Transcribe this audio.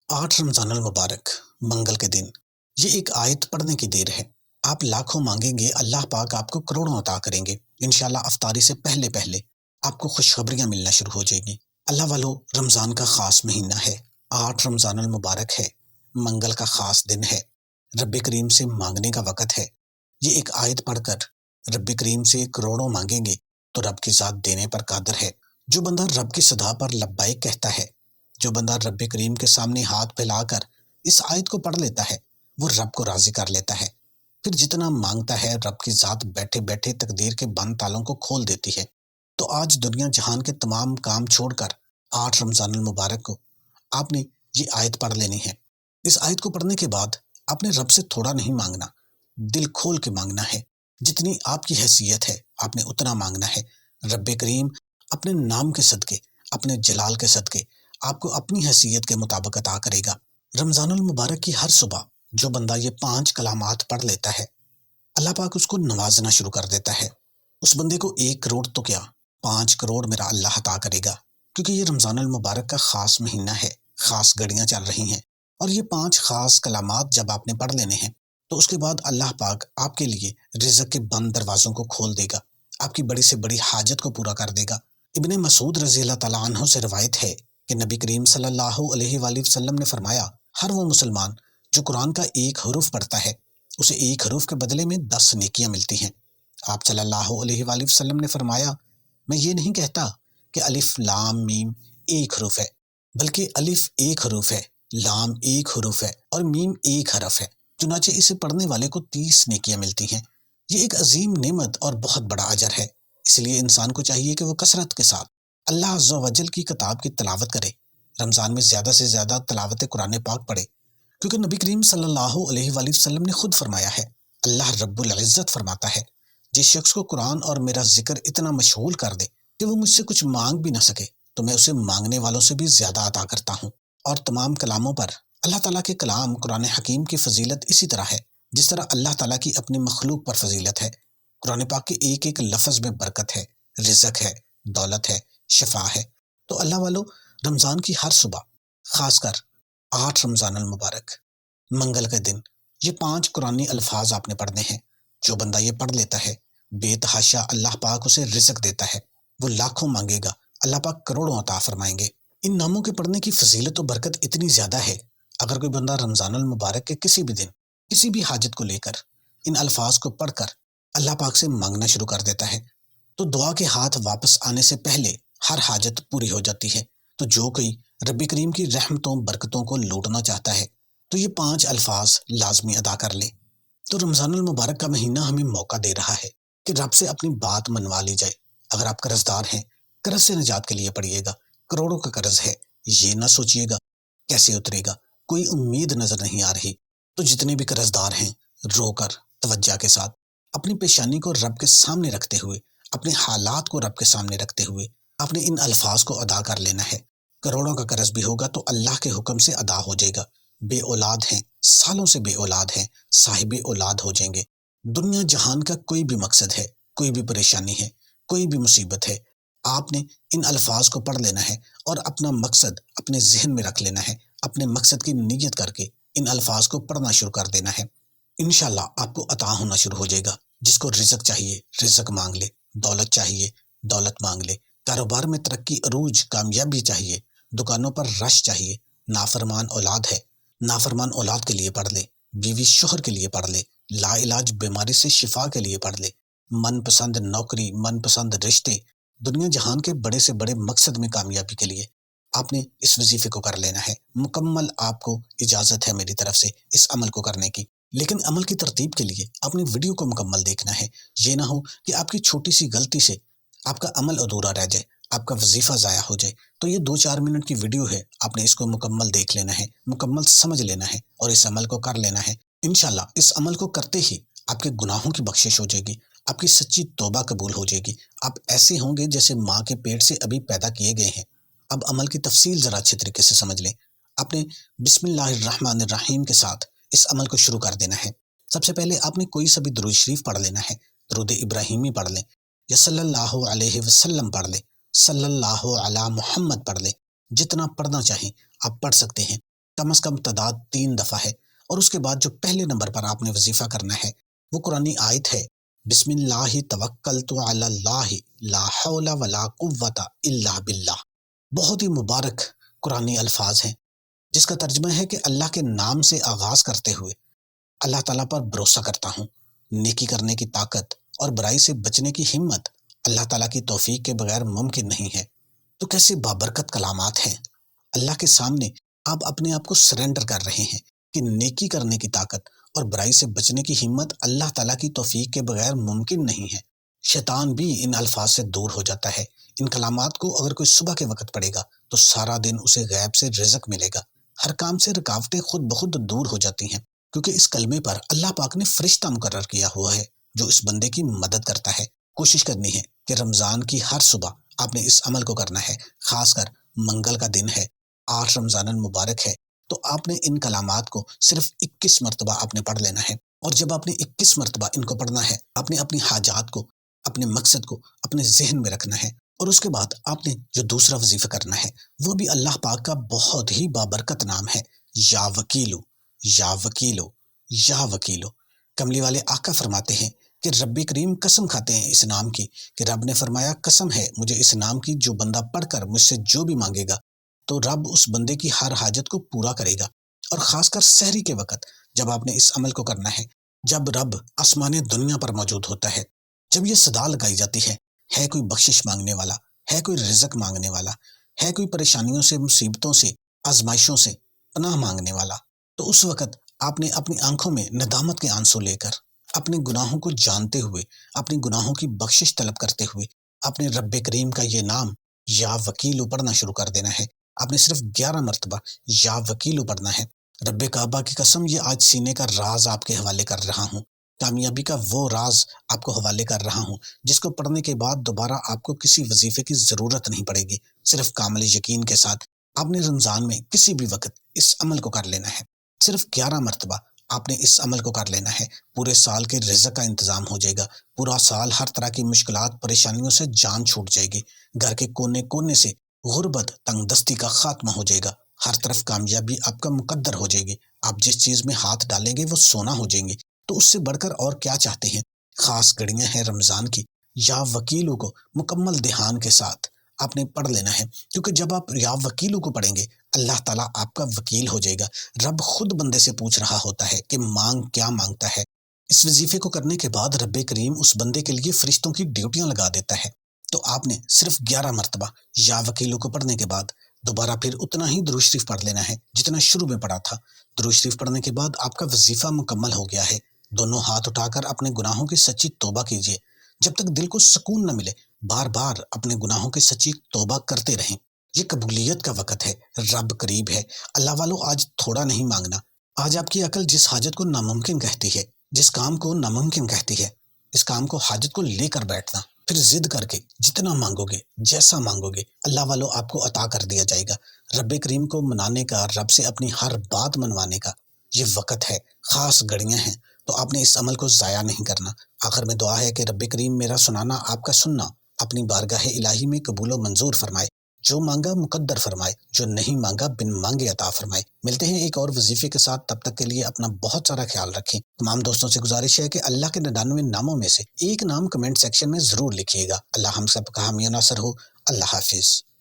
8 رمضان المبارک منگل کے دن یہ ایک آیت پڑھنے کی دیر ہے۔ آپ لاکھوں مانگیں گے، اللہ پاک آپ کو کروڑوں عطا کریں گے۔ انشاءاللہ افطاری سے پہلے پہلے آپ کو خوشخبریاں ملنا شروع ہو جائیں گی۔ اللہ والو، رمضان کا خاص مہینہ ہے، 8 رمضان المبارک ہے، منگل کا خاص دن ہے، رب کریم سے مانگنے کا وقت ہے۔ یہ ایک آیت پڑھ کر رب کریم سے کروڑوں مانگیں گے تو رب کی ذات دینے پر قادر ہے۔ جو بندہ رب کی صدا پر لبیک کہتا ہے، جو بندہ رب کریم کے سامنے ہاتھ پھیلا کر اس آیت کو پڑھ لیتا ہے، وہ رب کو راضی کر لیتا ہے۔ پھر جتنا مانگتا ہے رب کی ذات بیٹھے بیٹھے تقدیر کے بند تالوں کو کھول دیتی ہے۔ تو آج دنیا جہان کے تمام کام چھوڑ کر 8 رمضان المبارک کو آپ نے یہ آیت پڑھ لینی ہے۔ اس آیت کو پڑھنے کے بعد آپ نے رب سے تھوڑا نہیں مانگنا، دل کھول کے مانگنا ہے۔ جتنی آپ کی حیثیت ہے آپ نے اتنا مانگنا ہے۔ رب کریم اپنے نام کے صدقے، اپنے جلال کے صدقے آپ کو اپنی حیثیت کے مطابق عطا کرے گا۔ رمضان المبارک کی ہر صبح جو بندہ یہ 5 کلمات پڑھ لیتا ہے، اللہ پاک اس کو نوازنا شروع کر دیتا ہے۔ اس بندے کو 1 کروڑ تو کیا، 5 کروڑ میرا اللہ عطا کرے گا، کیونکہ یہ رمضان المبارک کا خاص مہینہ ہے، خاص گھڑیاں چل رہی ہیں، اور یہ 5 خاص کلمات جب آپ نے پڑھ لینے ہیں تو اس کے بعد اللہ پاک آپ کے لیے رزق کے بند دروازوں کو کھول دے گا، آپ کی بڑی سے بڑی حاجت کو پورا کر دے گا۔ ابن مسعود رضی اللہ تعالیٰ عنہ سے روایت ہے کہ نبی کریم صلی اللہ علیہ وآلہ وسلم نے فرمایا، ہر وہ مسلمان جو قرآن کا 1 حرف پڑھتا ہے اسے 1 حرف کے بدلے میں 10 نیکیاں ملتی ہیں۔ آپ صلی اللہ علیہ وآلہ وسلم نے فرمایا، میں یہ نہیں کہتا کہ الف لام میم 1 حرف ہے، بلکہ الف 1 حرف ہے، لام 1 حرف ہے اور میم 1 حرف ہے، چنانچہ اسے پڑھنے والے کو 30 نیکیاں ملتی ہیں۔ یہ ایک عظیم نعمت اور بہت بڑا اجر ہے، اس لیے انسان کو چاہیے کہ وہ کثرت کے ساتھ اللہ عز و جل کی کتاب کی تلاوت کرے۔ رمضان میں زیادہ سے زیادہ تلاوت قرآن پاک پڑھے، کیونکہ نبی کریم صلی اللہ علیہ وآلہ وسلم نے خود فرمایا ہے، اللہ رب العزت فرماتا ہے، جس شخص کو قرآن اور میرا ذکر اتنا مشغول کر دے کہ وہ مجھ سے کچھ مانگ بھی نہ سکے تو میں اسے مانگنے والوں سے بھی زیادہ عطا کرتا ہوں۔ اور تمام کلاموں پر اللہ تعالیٰ کے کلام قرآن حکیم کی فضیلت اسی طرح ہے جس طرح اللہ تعالیٰ کی اپنی مخلوق پر فضیلت ہے۔ قرآن پاک کے ایک ایک لفظ میں برکت ہے، رزق ہے، دولت ہے، شفا ہے۔ تو اللہ والو، رمضان کی ہر صبح، خاص کر 8 رمضان المبارک منگل کے دن، یہ 5 قرآنی الفاظ آپ نے پڑھنے ہیں۔ جو بندہ یہ پڑھ لیتا ہے، بے تحاشا اللہ پاک اسے رزق دیتا ہے، وہ لاکھوں مانگے گا، اللہ پاک کروڑوں عطا فرمائیں گے۔ ان ناموں کے پڑھنے کی فضیلت و برکت اتنی زیادہ ہے، اگر کوئی بندہ رمضان المبارک کے کسی بھی دن کسی بھی حاجت کو لے کر ان الفاظ کو پڑھ کر اللہ پاک سے مانگنا شروع کر دیتا ہے تو دعا کے ہاتھ واپس آنے سے پہلے ہر حاجت پوری ہو جاتی ہے۔ تو جو کوئی رب کریم کی رحمتوں برکتوں کو لوٹنا چاہتا ہے تو یہ 5 الفاظ لازمی ادا کر لے۔ تو رمضان المبارک کا مہینہ ہمیں موقع دے رہا ہے کہ رب سے اپنی بات منوا لی جائے۔ اگر آپ قرض دار ہیں، قرض سے نجات کے لیے پڑھیے گا۔ کروڑوں کا قرض ہے، یہ نہ سوچیے گا کیسے اترے گا، کوئی امید نظر نہیں آ رہی۔ تو جتنے بھی قرض دار ہیں، رو کر توجہ کے ساتھ اپنی پیشانی کو رب کے سامنے رکھتے ہوئے، اپنے حالات کو رب کے سامنے رکھتے ہوئے آپ نے ان الفاظ کو ادا کر لینا ہے۔ کروڑوں کا قرض بھی ہوگا تو اللہ کے حکم سے ادا ہو جائے گا۔ بے اولاد ہیں، سالوں سے بے اولاد ہیں، صاحب اولاد ہو جائیں گے۔ دنیا جہان کا کوئی بھی مقصد ہے، کوئی بھی پریشانی ہے، کوئی بھی مصیبت ہے، آپ نے ان الفاظ کو پڑھ لینا ہے اور اپنا مقصد اپنے ذہن میں رکھ لینا ہے، اپنے مقصد کی نیت کر کے ان الفاظ کو پڑھنا شروع کر دینا ہے۔ انشاءاللہ آپ کو عطا ہونا شروع ہو جائے گا۔ جس کو رزق چاہیے رزق مانگ لے، دولت چاہیے دولت مانگ لے، کاروبار میں ترقی عروج کامیابی چاہیے، دکانوں پر رش چاہیے، نافرمان اولاد ہے، نافرمان اولاد کے لیے پڑھ لے، بیوی شوہر کے لیے پڑھ لے، لا علاج بیماری سے شفا کے لیے پڑھ لے، من پسند نوکری، من پسند رشتے، دنیا جہان کے بڑے سے بڑے مقصد میں کامیابی کے لیے آپ نے اس وظیفے کو کر لینا ہے۔ مکمل آپ کو اجازت ہے میری طرف سے اس عمل کو کرنے کی، لیکن عمل کی ترتیب کے لیے آپ نے ویڈیو کو مکمل دیکھنا ہے۔ یہ نہ ہو کہ آپ کی چھوٹی سی غلطی سے آپ کا عمل ادھورا رہ جائے، آپ کا وظیفہ ضائع ہو جائے۔ تو یہ 2-4 منٹ کی ویڈیو ہے، آپ نے اس کو مکمل دیکھ لینا ہے، مکمل سمجھ لینا ہے اور اس عمل کو کر لینا ہے۔ انشاءاللہ اس عمل کو کرتے ہی آپ کے گناہوں کی بخشش ہو جائے گی، آپ کی سچی توبہ قبول ہو جائے گی، آپ ایسے ہوں گے جیسے ماں کے پیٹ سے ابھی پیدا کیے گئے ہیں۔ اب عمل کی تفصیل ذرا اچھے طریقے سے سمجھ لیں۔ آپ نے بسم اللہ الرحمن الرحیم کے ساتھ اس عمل کو شروع کر دینا ہے۔ سب سے پہلے آپ نے کوئی سا بھی درود شریف پڑھ لینا ہے، درود ابراہیمی پڑھ لیں یا صلی اللہ علیہ وسلم پڑھ لیں، صلی اللہ علی محمد پڑھ لیں، جتنا پڑھنا چاہیں آپ پڑھ سکتے ہیں۔ کم از کم تعداد 3 دفعہ ہے، اور اس کے بعد جو پہلے نمبر پر آپ نے وظیفہ کرنا ہے وہ قرآنی آیت ہے، بسم اللہ توکلت علی اللہ لا حول ولا قوت الا باللہ۔ بہت ہی مبارک قرآنی الفاظ ہیں جس کا ترجمہ ہے کہ اللہ کے نام سے آغاز کرتے ہوئے اللہ تعالیٰ پر بھروسہ کرتا ہوں۔ نیکی کرنے کی طاقت اور برائی سے بچنے کی ہمت اللہ تعالیٰ کی توفیق کے بغیر ممکن نہیں ہے۔ تو کیسے بابرکت کلامات ہیں۔ اللہ کے سامنے آپ اپنے آپ کو سرنڈر کر رہے ہیں کہ نیکی کرنے کی طاقت اور برائی سے بچنے کی ہمت اللہ تعالیٰ کی توفیق کے بغیر ممکن نہیں ہے۔ شیطان بھی ان الفاظ سے دور ہو جاتا ہے۔ ان کلامات کو اگر کوئی صبح کے وقت پڑھے گا تو سارا دن اسے غیب سے رزق ملے گا۔ ہر کام سے رکاوٹیں خود بخود دور ہو جاتی ہیں، کیونکہ اس کلمے پر اللہ پاک نے فرشتہ مقرر کیا ہوا ہے جو اس بندے کی مدد کرتا ہے۔ کوشش کرنی ہے کہ رمضان کی ہر صبح آپ نے اس عمل کو کرنا ہے، خاص کر منگل کا دن ہے، 8 رمضان المبارک ہے، تو آپ نے ان کلامات کو صرف 21 مرتبہ آپ نے پڑھ لینا ہے۔ اور جب آپ نے 21 مرتبہ ان کو پڑھنا ہے، آپ نے اپنی حاجات کو، اپنے مقصد کو اپنے ذہن میں رکھنا ہے، اور اس کے بعد آپ نے جو دوسرا وظیفہ کرنا ہے وہ بھی اللہ پاک کا بہت ہی بابرکت نام ہے، یا وکیلو، یا وکیلو، یا وکیلو۔ کملی والے آقا فرماتے ہیں کہ رب کریم قسم کھاتے ہیں اس نام کی، کہ رب نے فرمایا قسم ہے مجھے اس نام کی، جو بندہ پڑھ کر مجھ سے جو بھی مانگے گا تو رب اس بندے کی ہر حاجت کو پورا کرے گا۔ اور خاص کر سحری کے وقت جب آپ نے اس عمل کو کرنا ہے، جب رب آسمان دنیا پر موجود ہوتا ہے، جب یہ صدا لگائی جاتی ہے کوئی بخشش مانگنے والا، ہے کوئی رزق مانگنے والا، ہے کوئی پریشانیوں سے، مصیبتوں سے، آزمائشوں سے پناہ مانگنے والا، تو اس وقت آپ نے اپنی آنکھوں میں ندامت کے آنسو لے کر، اپنے گناہوں کو جانتے ہوئے، اپنی گناہوں کی بخشش طلب کرتے ہوئے، اپنے رب کریم کا یہ نام یا وکیلو پڑھنا شروع کر دینا ہے۔ آپ نے صرف 11 مرتبہ یا وکیلو پڑھنا ہے۔ رب کعبہ کی قسم، یہ آج سینے کا راز آپ کے حوالے کر رہا ہوں، کامیابی کا وہ راز آپ کو حوالے کر رہا ہوں جس کو پڑھنے کے بعد دوبارہ آپ کو کسی وظیفے کی ضرورت نہیں پڑے گی۔ صرف کامل یقین کے ساتھ آپ نے رمضان میں کسی بھی وقت اس عمل کو کر لینا ہے۔ صرف 11 مرتبہ آپ نے اس عمل کو کر لینا ہے، پورے سال کے رزق کا انتظام ہو جائے گا۔ پورا سال ہر طرح کی مشکلات، پریشانیوں سے جان چھوٹ جائے گی۔ گھر کے کونے کونے سے غربت، تنگ دستی کا خاتمہ ہو جائے گا۔ ہر طرف کامیابی آپ کا مقدر ہو جائے گی۔ آپ جس چیز میں ہاتھ ڈالیں گے وہ سونا ہو جائیں گے۔ تو اس سے بڑھ کر اور کیا چاہتے ہیں؟ خاص گھڑیاں ہیں رمضان کی، یا وکیلوں کو مکمل دھیان کے ساتھ آپ نے پڑھ لینا ہے، کیونکہ جب آپ یا وکیلوں کو پڑھیں گے اللہ تعالیٰ آپ کا وکیل ہو جائے گا۔ رب خود بندے سے پوچھ رہا ہوتا ہے کہ مانگ کیا مانگتا ہے۔ اس وظیفے کو کرنے کے بعد رب کریم اس بندے کے لیے فرشتوں کی ڈیوٹیاں لگا دیتا ہے۔ تو آپ نے صرف 11 مرتبہ یا وکیلوں کو پڑھنے کے بعد دوبارہ پھر اتنا ہی درود شریف پڑھ لینا ہے جتنا شروع میں پڑھا تھا۔ درود شریف پڑھنے کے بعد آپ کا وظیفہ مکمل ہو گیا ہے۔ دونوں ہاتھ اٹھا کر اپنے گناہوں کی سچی توبہ کیجیے۔ جب تک دل کو سکون نہ ملے بار بار اپنے گناہوں کی سچی توبہ کرتے رہیں۔ یہ قبولیت کا وقت ہے، رب قریب ہے۔ اللہ والو، آج تھوڑا نہیں مانگنا۔ آج آپ کی عقل جس حاجت کو ناممکن کہتی ہے، جس کام کو ناممکن کہتی ہے، اس کام کو، حاجت کو لے کر بیٹھنا، پھر ضد کر کے جتنا مانگو گے، جیسا مانگو گے، اللہ والو آپ کو عطا کر دیا جائے گا۔ رب کریم کو منانے کا، رب سے اپنی ہر بات منوانے کا یہ وقت ہے، خاص گھڑیاں ہیں، تو آپ نے اس عمل کو ضائع نہیں کرنا۔ آخر میں دعا ہے کہ رب کریم میرا سنانا، آپ کا سننا اپنی بارگاہ الہی میں قبول و منظور فرمائے۔ جو مانگا مقدر فرمائے، جو نہیں مانگا بن مانگے عطا فرمائے۔ ملتے ہیں ایک اور وظیفے کے ساتھ، تب تک کے لیے اپنا بہت سارا خیال رکھیں۔ تمام دوستوں سے گزارش ہے کہ اللہ کے 99 ناموں میں سے ایک نام کمنٹ سیکشن میں ضرور لکھیے گا۔ اللہ ہم سب کا حامی و ناصر ہو۔ اللہ حافظ۔